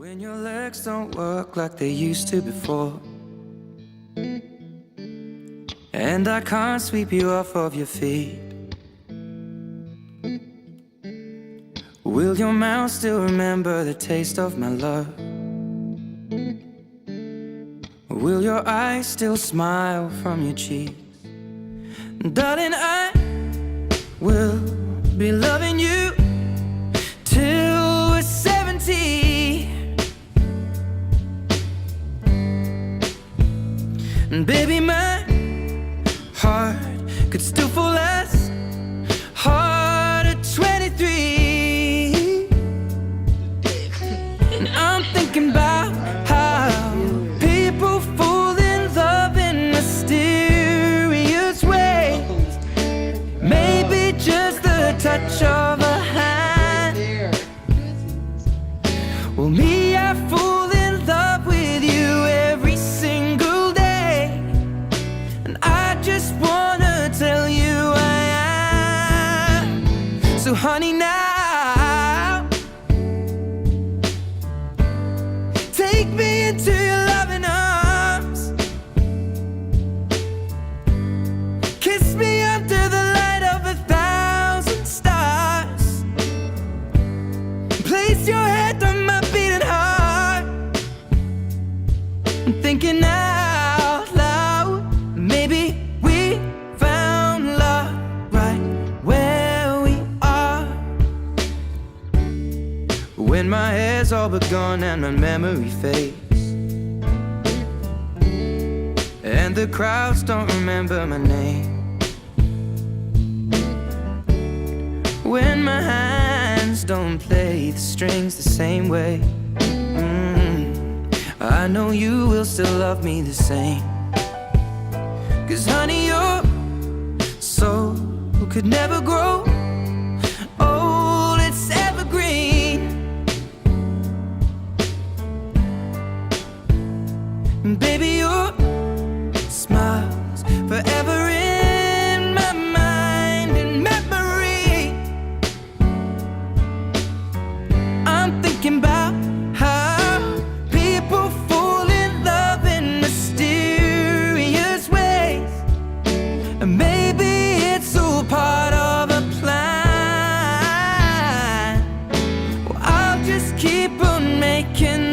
When your legs don't work like they used to before, and I can't sweep you off of your feet, will your mouth still remember the taste of my love? Will your eyes still smile from your cheeks? Darling, I will be loving you till we're 70. And baby, my heart could still fall as hard at 23. And I'm thinking about how people fall in love in mysterious ways. Maybe just the touch of a hand. Well, me, I fall in love with you every single day, and I just wanna tell you I am. So honey, now take me into your loving arms, kiss me under the light of 1,000 stars, place your head on my beating heart. I'm thinking out loud, maybe we found love right where we are. When my hair's all but gone and my memory fades, and the crowds don't remember my name, when my hands don't play the strings the same way, I know you will still love me the same. 'Cause honey, your soul could never grow old, it's evergreen. And baby, your smile's forever in my mind and memory. I'm thinking about how people fall in love in mysterious ways, and maybe it's all part of a plan. Well, I'll just keep on making